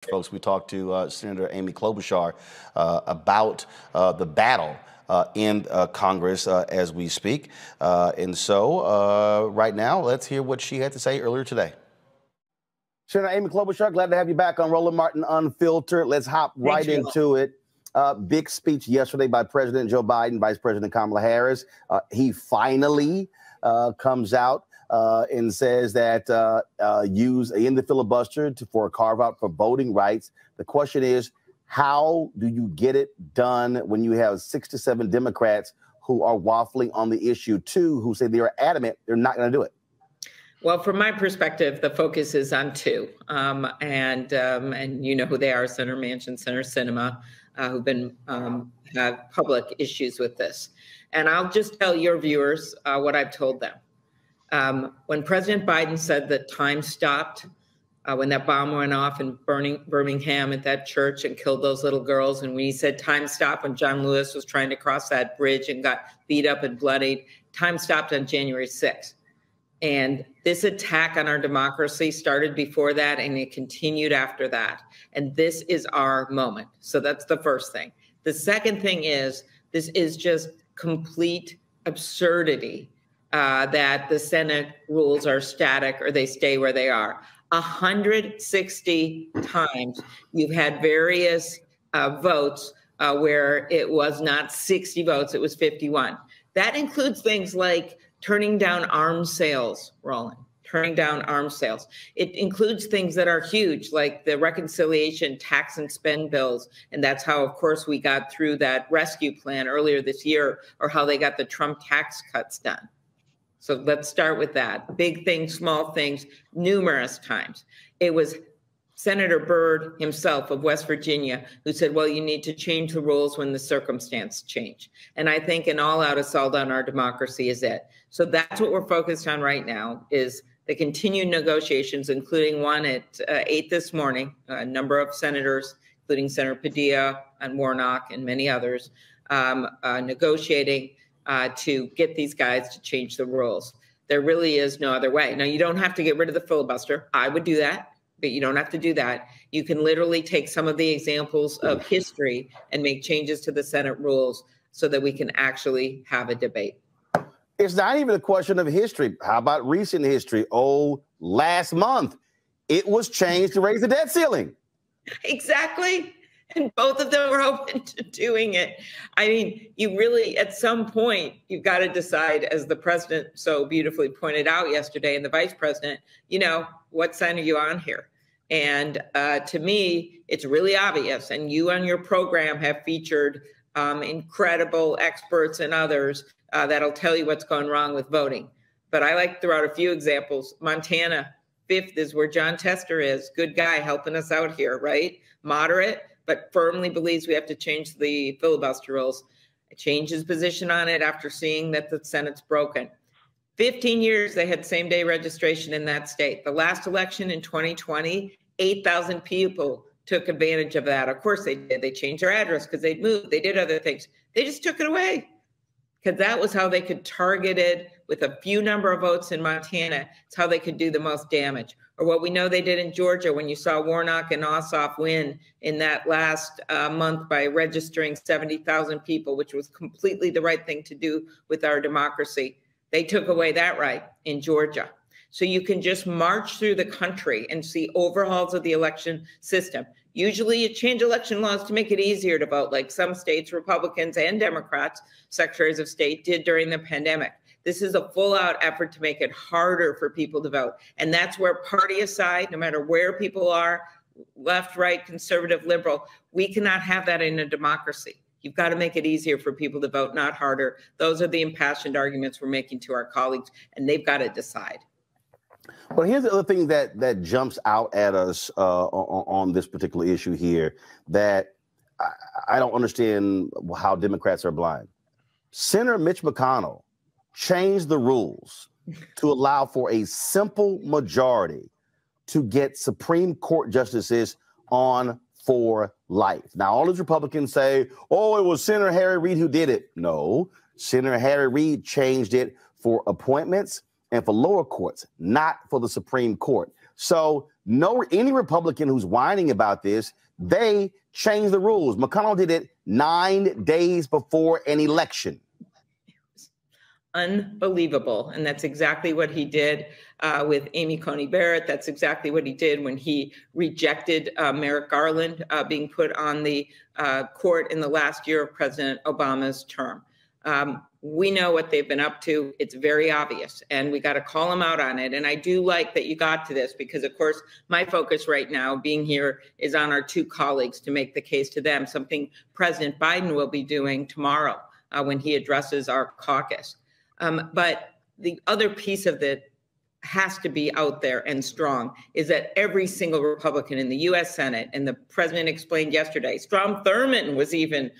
Folks, we talked to Senator Amy Klobuchar about the battle in Congress as we speak. And so right now, let's hear what she had to say earlier today. Senator Amy Klobuchar, glad to have you back on Roland Martin Unfiltered. Let's hop right into it. Big speech yesterday by President Joe Biden, Vice President Kamala Harris. He finally comes out and says that use in the filibuster for a carve out for voting rights. The question is, how do you get it done when you have 6 to 7 Democrats who are waffling on the issue, too, who say they are adamant they're not going to do it? Well, from my perspective, the focus is on two, and you know who they are: Senator Manchin, Senator Sinema, who've been have public issues with this. And I'll just tell your viewers what I've told them. When President Biden said that time stopped, when that bomb went off in Birmingham at that church and killed those little girls, and when he said time stopped when John Lewis was trying to cross that bridge and got beat up and bloodied, time stopped on January 6th. And this attack on our democracy started before that, and it continued after that. And this is our moment. So that's the first thing. The second thing is, this is just complete absurdity that the Senate rules are static or they stay where they are. 160 times you've had various votes where it was not 60 votes, it was 51. That includes things like turning down arms sales, Roland, turning down arms sales. It includes things that are huge, like the reconciliation tax and spend bills. And that's how, of course, we got through that rescue plan earlier this year, or how they got the Trump tax cuts done. So let's start with that. Big things, small things, numerous times. It was Senator Byrd himself of West Virginia who said, well, you need to change the rules when the circumstance change. And I think an all-out assault on our democracy is it. So that's what we're focused on right now, is the continued negotiations, including one at 8 this morning, a number of senators, including Senator Padilla and Warnock and many others, negotiating to get these guys to change the rules. There really is no other way. Now, you don't have to get rid of the filibuster. I would do that, but you don't have to do that. You can literally take some of the examples of history and make changes to the Senate rules so that we can actually have a debate. It's not even a question of history. How about recent history? Oh, last month, it was changed to raise the debt ceiling. Exactly. And both of them were open to doing it. I mean, you really, at some point, you've got to decide, as the president so beautifully pointed out yesterday, and the vice president, you know, what side are you on here? And to me, it's really obvious. And you on your program have featured incredible experts and others that'll tell you what's going wrong with voting. But I like to throw out a few examples. Montana, 5th is where John Tester is. Good guy helping us out here, right? Moderate, but firmly believes we have to change the filibuster rules. Changed his position on it after seeing that the Senate's broken. 15 years they had same-day registration in that state. The last election in 2020, 8,000 people took advantage of that. Of course they did. They changed their address because they'd moved. They did other things. They just took it away because that was how they could target it with a few number of votes in Montana. It's how they could do the most damage. Or what we know they did in Georgia when you saw Warnock and Ossoff win in that last month by registering 70,000 people, which was completely the right thing to do with our democracy. They took away that right in Georgia. So you can just march through the country and see overhauls of the election system. Usually you change election laws to make it easier to vote, like some states, Republicans and Democrats, secretaries of state, did during the pandemic. This is a full-out effort to make it harder for people to vote. And that's where, party aside, no matter where people are, left, right, conservative, liberal, we cannot have that in a democracy. You've got to make it easier for people to vote, not harder. Those are the impassioned arguments we're making to our colleagues, and they've got to decide. Well, here's the other thing that jumps out at us on this particular issue here that I don't understand how Democrats are blind. Senator Mitch McConnell changed the rules to allow for a simple majority to get Supreme Court justices on for life. Now, all these Republicans say, oh, it was Senator Harry Reid who did it. No, Senator Harry Reid changed it for appointments and for lower courts, not for the Supreme Court. So any Republican who's whining about this, they changed the rules. McConnell did it 9 days before an election. Unbelievable. And that's exactly what he did with Amy Coney Barrett. That's exactly what he did when he rejected Merrick Garland being put on the court in the last year of President Obama's term. We know what they've been up to. It's very obvious, and we got to call them out on it. And I do like that you got to this because, of course, my focus right now being here is on our two colleagues to make the case to them, something President Biden will be doing tomorrow when he addresses our caucus. But the other piece of it has to be out there and strong is that every single Republican in the U.S. Senate, and the president explained yesterday, Strom Thurmond was even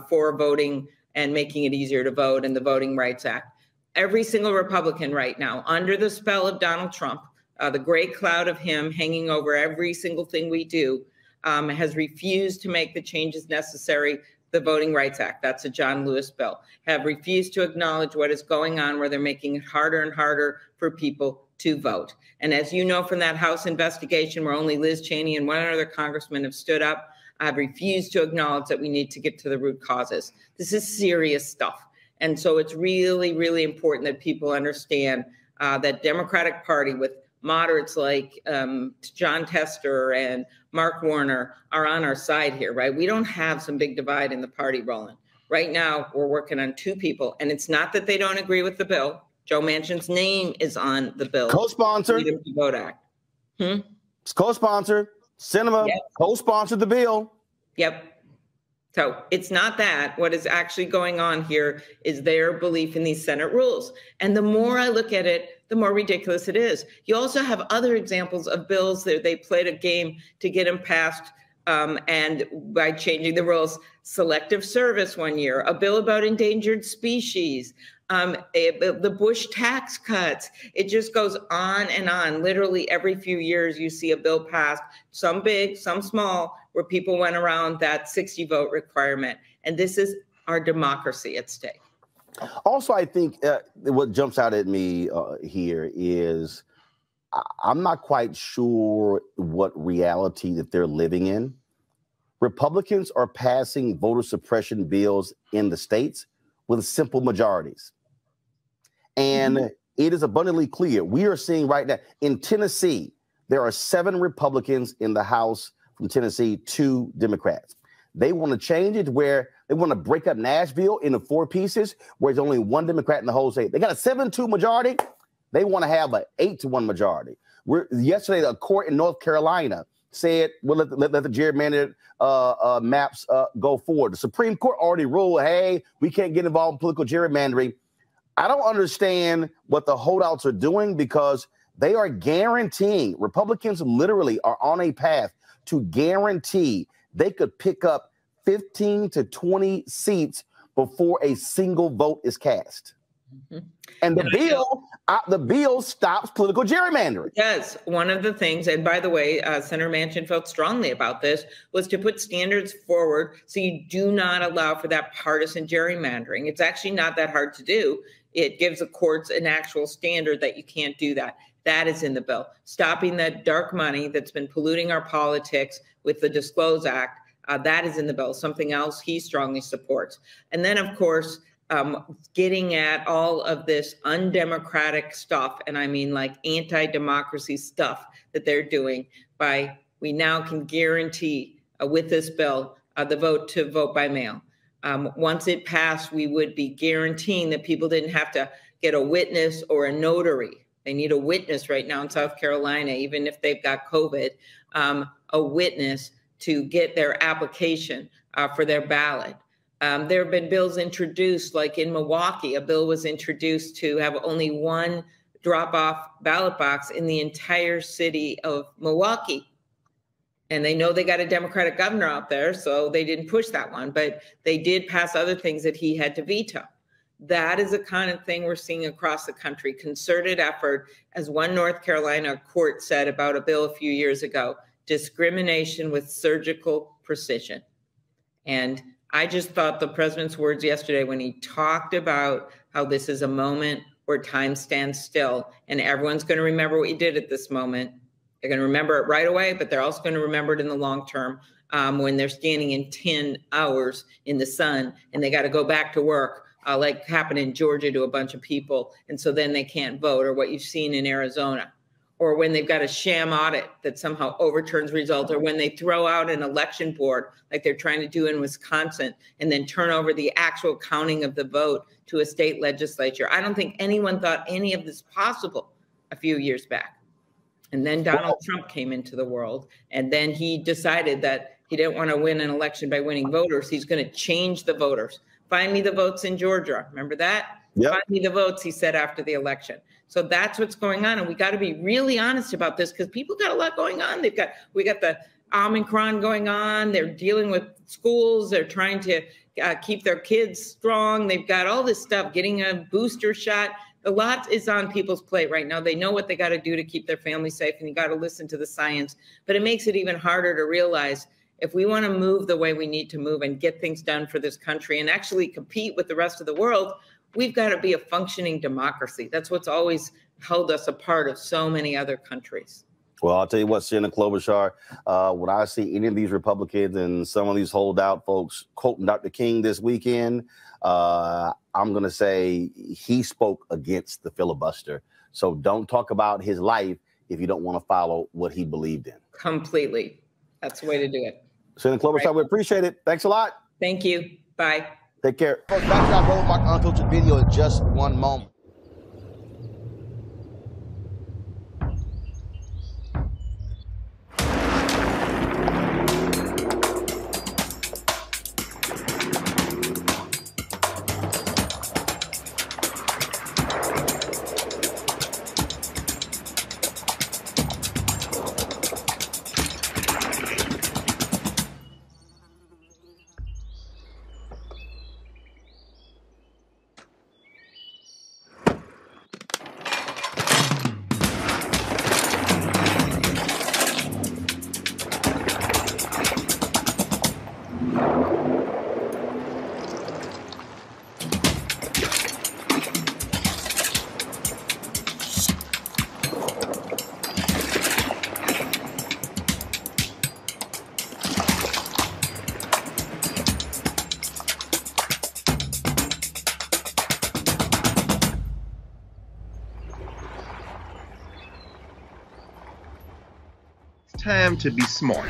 for voting and making it easier to vote in the Voting Rights Act. Every single Republican right now, under the spell of Donald Trump, the gray cloud of him hanging over every single thing we do, has refused to make the changes necessary. The Voting Rights Act, that's a John Lewis bill, have refused to acknowledge what is going on where they're making it harder and harder for people to vote. And as you know from that House investigation where only Liz Cheney and one other congressman have stood up, I've refused to acknowledge that we need to get to the root causes. This is serious stuff. And so it's really, really important that people understand that Democratic Party with moderates like John Tester and Mark Warner are on our side here, right? We don't have some big divide in the party, Roland. Right now, we're working on two people, and it's not that they don't agree with the bill. Joe Manchin's name is on the bill. Co-sponsored. Freedom to Vote Act. It's co-sponsored. Cinema co-sponsored the bill. Yep. So it's not that. What is actually going on here is their belief in these Senate rules. And the more I look at it, the more ridiculous it is. You also have other examples of bills that they played a game to get them passed and by changing the rules. Selective service one year, a bill about endangered species, the Bush tax cuts. It just goes on and on. Literally every few years you see a bill passed, some big, some small, where people went around that 60 vote requirement. And this is our democracy at stake. Also, I think what jumps out at me here is I'm not quite sure what reality that they're living in. Republicans are passing voter suppression bills in the states with simple majorities. And it is abundantly clear. We are seeing right now in Tennessee, there are 7 Republicans in the House from Tennessee, 2 Democrats. They want to change it where they want to break up Nashville into 4 pieces, where there's only 1 Democrat in the whole state. They got a 7-2 majority. They want to have an 8-1 majority. Yesterday, a court in North Carolina said, well, let the gerrymandered maps go forward. The Supreme Court already ruled, hey, we can't get involved in political gerrymandering. I don't understand what the holdouts are doing because they are guaranteeing, Republicans literally are on a path to guarantee they could pick up 15 to 20 seats before a single vote is cast. And the bill stops political gerrymandering. Yes, one of the things, and by the way, Senator Manchin felt strongly about this, was to put standards forward so you do not allow for that partisan gerrymandering. It's actually not that hard to do. It gives the courts an actual standard that you can't do that. That is in the bill. Stopping that dark money that's been polluting our politics with the Disclose Act, that is in the bill, something else he strongly supports. And then, of course, getting at all of this undemocratic stuff, and I mean like anti-democracy stuff that they're doing by, we now can guarantee with this bill the vote to vote by mail. Once it passed, we would be guaranteeing that people didn't have to get a witness or a notary. They need a witness right now in South Carolina, even if they've got COVID, a witness to get their application for their ballot. There have been bills introduced, like in Milwaukee, a bill was introduced to have only one drop-off ballot box in the entire city of Milwaukee. And they know they got a Democratic governor out there, so they didn't push that one. But they did pass other things that he had to veto. That is the kind of thing we're seeing across the country, concerted effort, as one North Carolina court said about a bill a few years ago, discrimination with surgical precision. And I just thought the president's words yesterday when he talked about how this is a moment where time stands still and everyone's going to remember what you did at this moment. They're going to remember it right away, but they're also going to remember it in the long term when they're standing in 10 hours in the sun and they got to go back to work, like happened in Georgia to a bunch of people. And so then they can't vote, or what you've seen in Arizona, or when they've got a sham audit that somehow overturns results, or when they throw out an election board like they're trying to do in Wisconsin and then turn over the actual counting of the vote to a state legislature. I don't think anyone thought any of this possible a few years back. And then Donald Trump came into the world, and then he decided that he didn't want to win an election by winning voters. He's going to change the voters. Find me the votes in Georgia. Remember that? Yep. Find me the votes, he said after the election. So that's what's going on. And we got to be really honest about this, because people got a lot going on. We got the Omicron going on. They're dealing with schools. They're trying to keep their kids strong. They've got all this stuff, getting a booster shot. A lot is on people's plate right now. They know what they got to do to keep their family safe, and you got to listen to the science. But it makes it even harder to realize, if we want to move the way we need to move and get things done for this country and actually compete with the rest of the world, we've got to be a functioning democracy. That's what's always held us apart of so many other countries. Well, I'll tell you what, Senator Klobuchar, when I see any of these Republicans and some of these holdout folks quoting Dr. King this weekend, I'm going to say he spoke against the filibuster. So don't talk about his life if you don't want to follow what he believed in. Completely. That's the way to do it. Senator Klobuchar, right. We appreciate it. Thanks a lot. Thank you. Bye. Take care. Back to our Roland Martin Unfiltered video in just one moment. Time to be smart.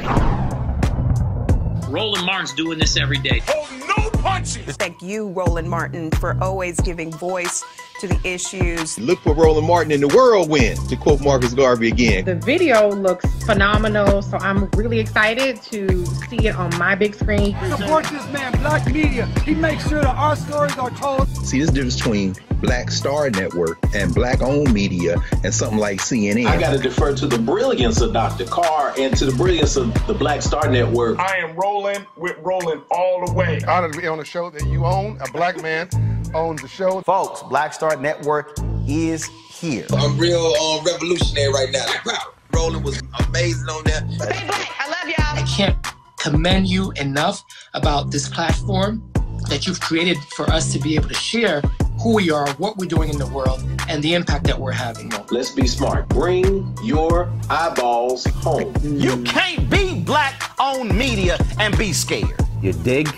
Roland Martin's doing this every day. Oh, no punches! Thank you, Roland Martin, for always giving voice to the issues. Look for Roland Martin in the whirlwind, to quote Marcus Garvey again. The video looks phenomenal, so I'm really excited to see it on my big screen. Support this man, Black media. He makes sure that our stories are told. See, this difference between Black Star Network and Black-owned media and something like CNN. I got to defer to the brilliance of Dr. Carr and to the brilliance of the Black Star Network. I am Roland with Roland all the way. Honored to be on a show that you own. A black man owns the show. Folks, Black Star Network is here. I'm real revolutionary right now. Roland was amazing on there. Stay black. I love y'all. I can't commend you enough about this platform that you've created for us to be able to share who we are, what we're doing in the world, and the impact that we're having. Let's be smart. Bring your eyeballs home. You can't be Black-owned media and be scared. You dig?